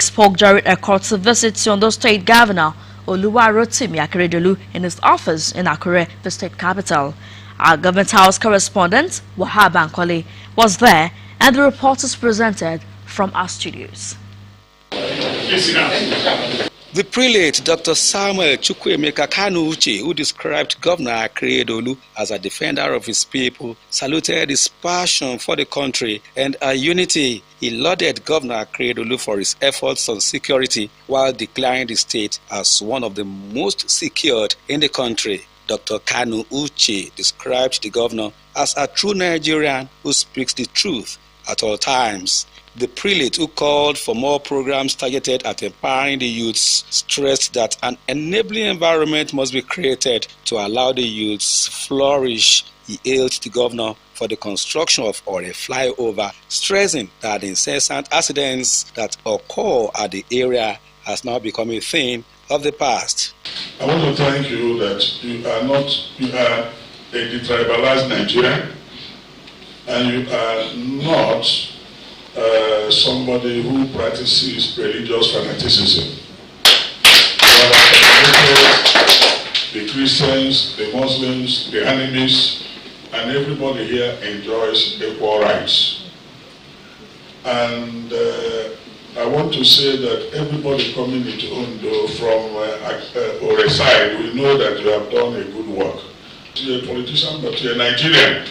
Spoke during a courtesy visit to Ondo State Governor Oluwarotimi Akeredolu in his office in Akure, the state capital. Our Government House correspondent Wahab Ankole was there, and the report is presented from our studios. The prelate, Dr. Samuel Chukwuemeka Kanu Uche, who described Governor Akeredolu as a defender of his people, saluted his passion for the country and a unity. He lauded Governor Akeredolu for his efforts on security while declaring the state as one of the most secured in the country. Dr. Kanu Uche described the governor as a true Nigerian who speaks the truth at all times. The prelate, who called for more programs targeted at empowering the youths, stressed that an enabling environment must be created to allow the youths flourish. He hailed the governor for the construction of a flyover, stressing that the incessant accidents that occur at the area has now become a thing of the past. I want to thank you that you are a detribalized Nigerian, and you are not somebody who practices religious fanaticism. The Christians, the Muslims, the animists, and everybody here enjoys equal rights. And I want to say that everybody coming into Ondo from Osrc, we know that you have done a good work. You're a politician, but you're a Nigerian.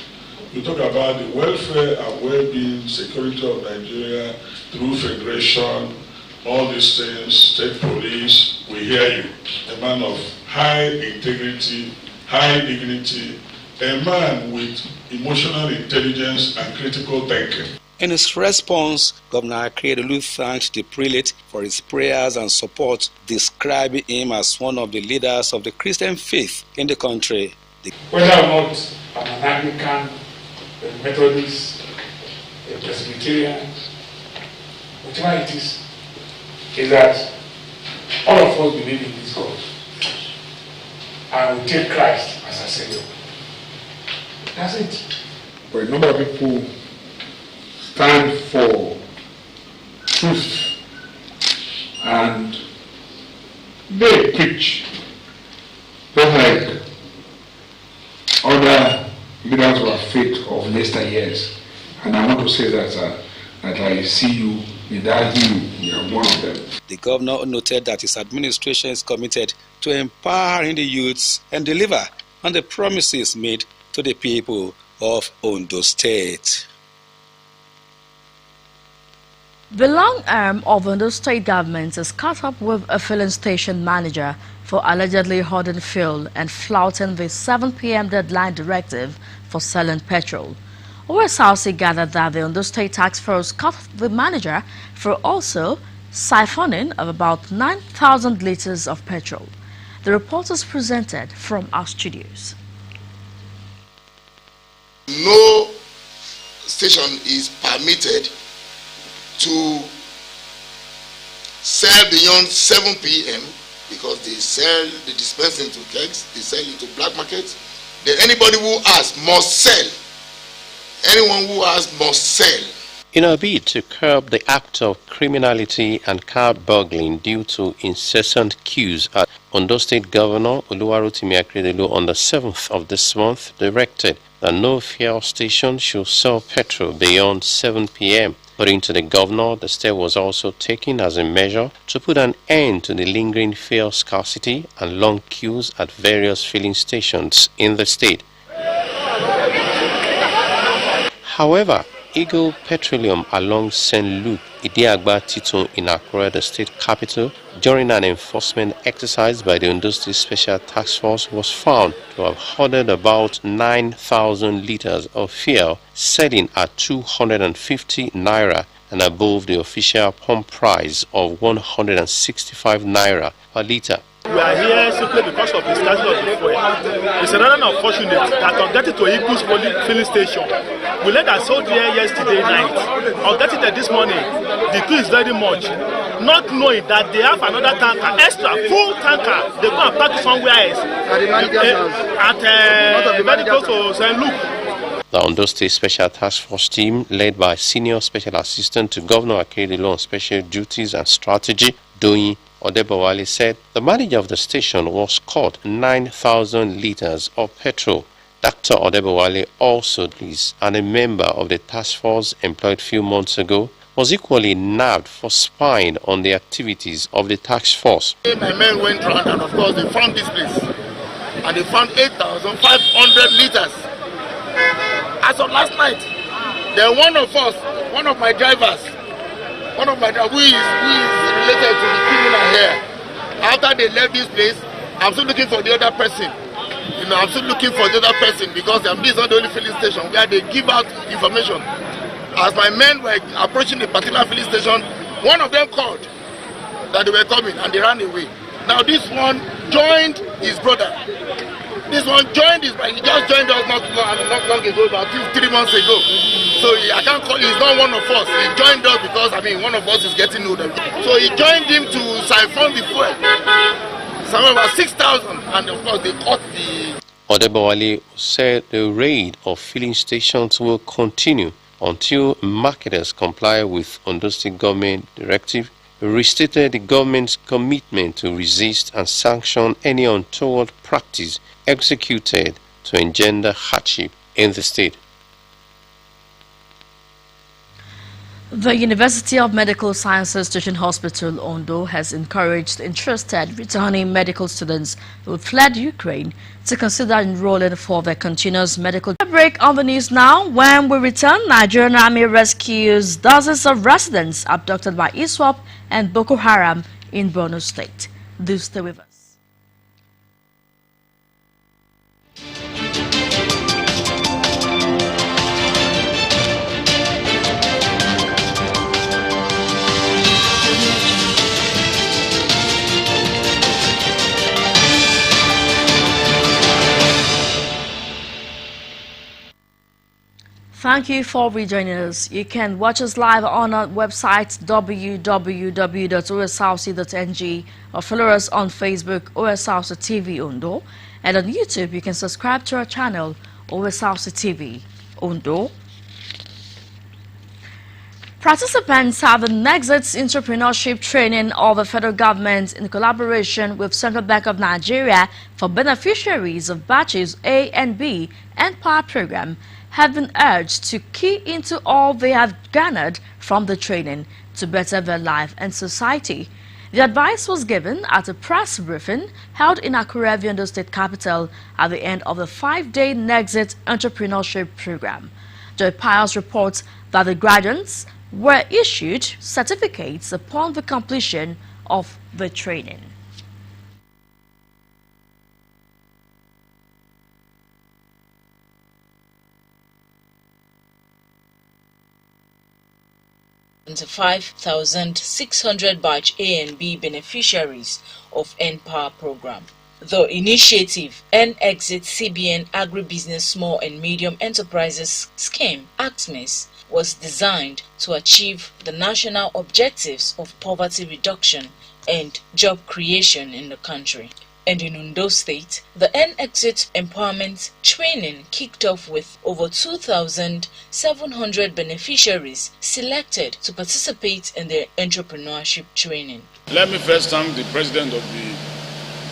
You talk about the welfare and well-being, security of Nigeria through federation, all these things, state police, we hear you. A man of high integrity, high dignity, a man with emotional intelligence and critical thinking. In his response, Governor Akeredolu thanked the prelate for his prayers and support, describing him as one of the leaders of the Christian faith in the country. Whether or not I'm an Anglican, a Methodist, a Presbyterian, whatever it is that all of us believe in this God and we take Christ as our Savior. That's it. But a number of people stand for truth and they preach just like other leaders of our faith of yesteryears. And I want to say that I see you in that view. You are one of them. The governor noted that his administration is committed to empowering the youths and deliver on the promises made to the people of Ondo State. The long arm of Ondo State government is caught up with a filling station manager for allegedly hoarding fuel and flouting the 7 p.m. deadline directive for selling petrol. Osrc gathered that the Ondo State Task Force caught the manager for also siphoning of about 9,000 liters of petrol. The report is presented from our studios. No station is permitted to sell beyond 7 p.m. because they dispense into kegs, they sell into black markets. Then anybody who asks must sell. Anyone who asks must sell. In a bid to curb the act of criminality and car burgling due to incessant queues at Ondo State Governor Oluwarotimi Akeredolu on the 7th of this month directed that no fuel station should sell petrol beyond 7 p.m. According to the governor, the step was also taken as a measure to put an end to the lingering fuel scarcity and long queues at various filling stations in the state. However, Eagle Petroleum along St. Luke, Idiagba Tito in Akure, the state capital, during an enforcement exercise by the Ondo State Special Task Force, was found to have hoarded about 9,000 liters of fuel, selling at 250 naira and above the official pump price of 165 naira per liter. We are here simply because of the status of the fuel. It's rather unfortunate that on getting to Eagles filling station, we left our sold here yesterday night. On getting there this morning, the queue is very much. Not knowing that they have another tanker, extra full tanker, they go and park it somewhere else. At very close to St. Luke. The Ondo State Special Task Force team, led by Senior Special Assistant to Governor Akeredolu on Special Duties and Strategy, Doyin Odebowale, said the manager of the station was caught 9,000 litres of petrol. Dr. Odebowale also is and a member of the task force employed few months ago was equally nabbed for spying on the activities of the task force. My men went round and of course they found this place and they found 8,500 litres. As of last night, then one of my drivers who is related to the criminal here, after they left this place, I'm still looking for the other person. I'm still looking for the other person because this is not the only filling station where they give out information. As my men were approaching the particular filling station, one of them called that they were coming and they ran away. Now this one joined his brother. He just joined us not long ago, about 3 months ago. So I can't call, he's not one of us. He joined us because, one of us is getting older. So he joined him to siphon the fuel. Somewhere about 6,000, and of course they caught the... Odebowale said the raid of filling stations will continue until marketers comply with Ondo State government directive, restated the government's commitment to resist and sanction any untoward practice executed to engender hardship in the state. The University of Medical Sciences Teaching Hospital, Ondo, has encouraged interested returning medical students who fled Ukraine to consider enrolling for their continuous medical break. On the news now. When we return, Nigerian Army rescues dozens of residents abducted by ISWAP and Boko Haram in Borno State. Do stay with us. Thank you for rejoining us. You can watch us live on our website www.osrc.ng or follow us on Facebook Osrc TV Ondo, and on YouTube you can subscribe to our channel Osrc TV Ondo. Participants have the Exit Entrepreneurship Training of the federal government in collaboration with Central Bank of Nigeria for beneficiaries of batches A and B and PAR program have been urged to key into all they have garnered from the training to better their life and society. The advice was given at a press briefing held in Akure, the Ondo State capital, at the end of the 5-day Exit Entrepreneurship program. Joy Pius reports that the graduates were issued certificates upon the completion of the training. And 5,600 batch A and B beneficiaries of NPower program. The initiative N-Exit CBN Agribusiness Small and Medium Enterprises Scheme, AXMES, was designed to achieve the national objectives of poverty reduction and job creation in the country. And in Ondo State, the N-Exit Empowerment Training kicked off with over 2,700 beneficiaries selected to participate in the entrepreneurship training. Let me first thank the President of the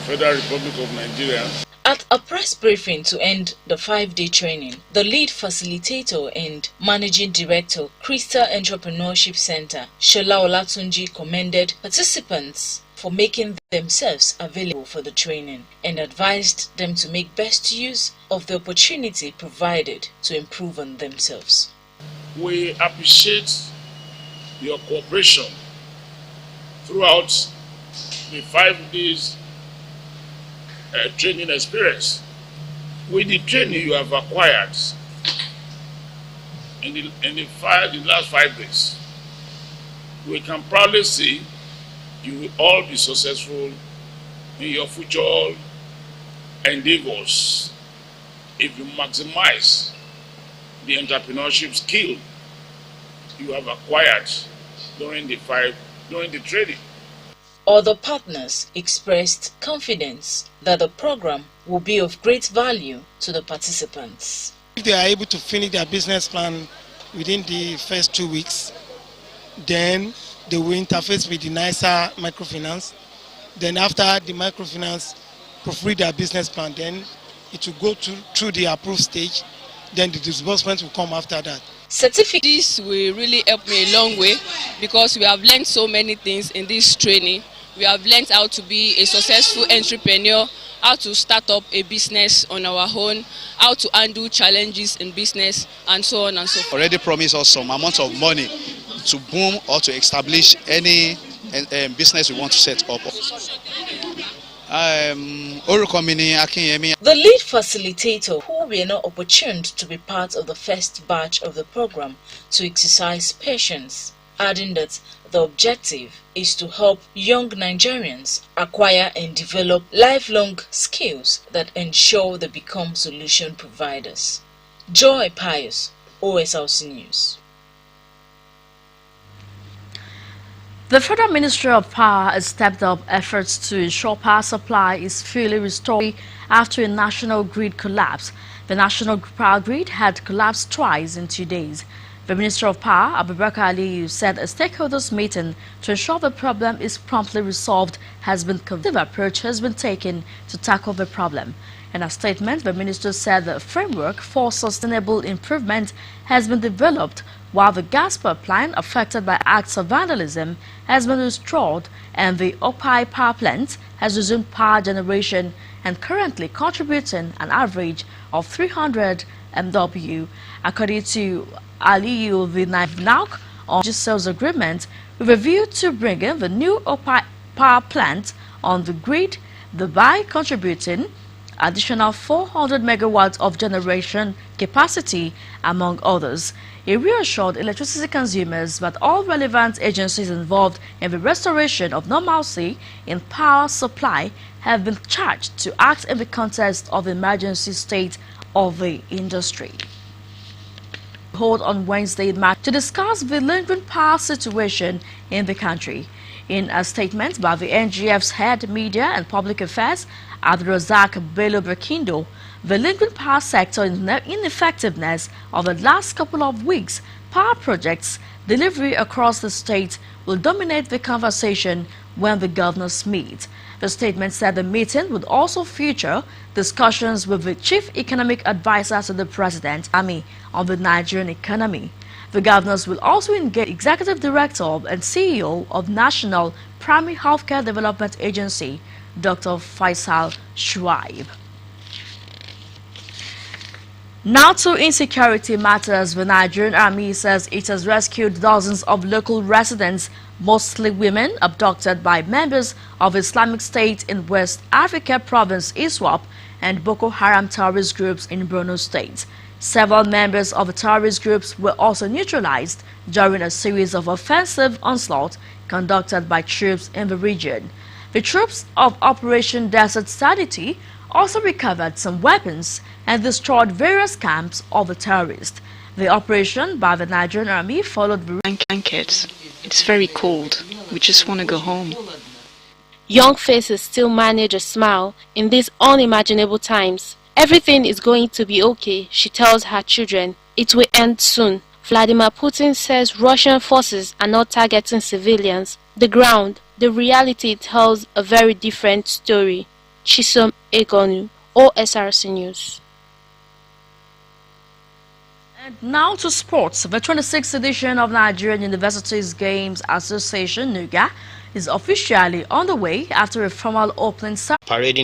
Federal Republic of Nigeria. At a press briefing to end the 5-day training, the lead facilitator and managing director, Crystal Entrepreneurship Center, Shola Olatunji, commended participants for making themselves available for the training and advised them to make best use of the opportunity provided to improve on themselves. We appreciate your cooperation throughout the 5 days training experience. With the training you have acquired in the last 5 days, we can proudly say you will all be successful in your future endeavors if you maximize the entrepreneurship skill you have acquired during the training. Other partners expressed confidence that the program will be of great value to the participants. If they are able to finish their business plan within the first 2 weeks, then they will interface with the NISA microfinance. Then after the microfinance proofread their business plan, then it will go through the approved stage. Then the disbursement will come after that. This will really help me a long way because we have learned so many things in this training. We have learned how to be a successful entrepreneur, how to start up a business on our own, how to handle challenges in business, and so on and so forth. Already promised us some amount of money to boom or to establish any business we want to set up. The lead facilitator, who were not opportuned to be part of the first batch of the program, to exercise patience, adding that the objective is to help young Nigerians acquire and develop lifelong skills that ensure they become solution providers. Joy Pius, Osrc News. The Federal Ministry of Power has stepped up efforts to ensure power supply is fully restored after a national grid collapse. The national power grid had collapsed twice in 2 days. The Minister of Power, Abubakar Aliyu, said a stakeholders meeting to ensure the problem is promptly resolved has been conducted. Approach has been taken to tackle the problem. In a statement, the minister said the framework for sustainable improvement has been developed, while the gas pipeline affected by acts of vandalism has been restored and the Opai power plant has resumed power generation and currently contributing an average of 300 MW. According to Aliyu, the NAC on sales agreement with a view to bringing the new Opai power plant on the grid, thereby contributing additional 400 megawatts of generation capacity, among others. He reassured electricity consumers that all relevant agencies involved in the restoration of normalcy in power supply have been charged to act in the context of the emergency state of the industry. Hold on Wednesday to discuss the lingering power situation in the country. In a statement by the NGF's head media and public affairs, Abdulrazak Bello Berkindo, the lingering power sector ineffectiveness of the last couple of weeks, power projects delivery across the state will dominate the conversation when the governors meet. The statement said the meeting would also feature discussions with the chief economic advisor to the president, on the Nigerian economy. The governors will also engage Executive Director and CEO of National Primary Healthcare Development Agency, Dr. Faisal Shuaib. Now to insecurity matters. The Nigerian Army says it has rescued dozens of local residents, mostly women, abducted by members of Islamic State in West Africa province ISWAP and Boko Haram terrorist groups in Borno State. Several members of the terrorist groups were also neutralized during a series of offensive onslaughts conducted by troops in the region. The troops of Operation Desert Sanity also recovered some weapons and destroyed various camps of the terrorists. The operation by the Nigerian Army followed the blankets. It's very cold. We just want to go home. Young faces still manage a smile in these unimaginable times. Everything is going to be okay, she tells her children. It will end soon. Vladimir Putin says Russian forces are not targeting civilians. The ground, the reality tells a very different story. Chisom Egonu, Osrc News. And now to sports. The 26th edition of Nigerian Universities Games Association, NUGA, is officially on the way after a formal opening ceremony.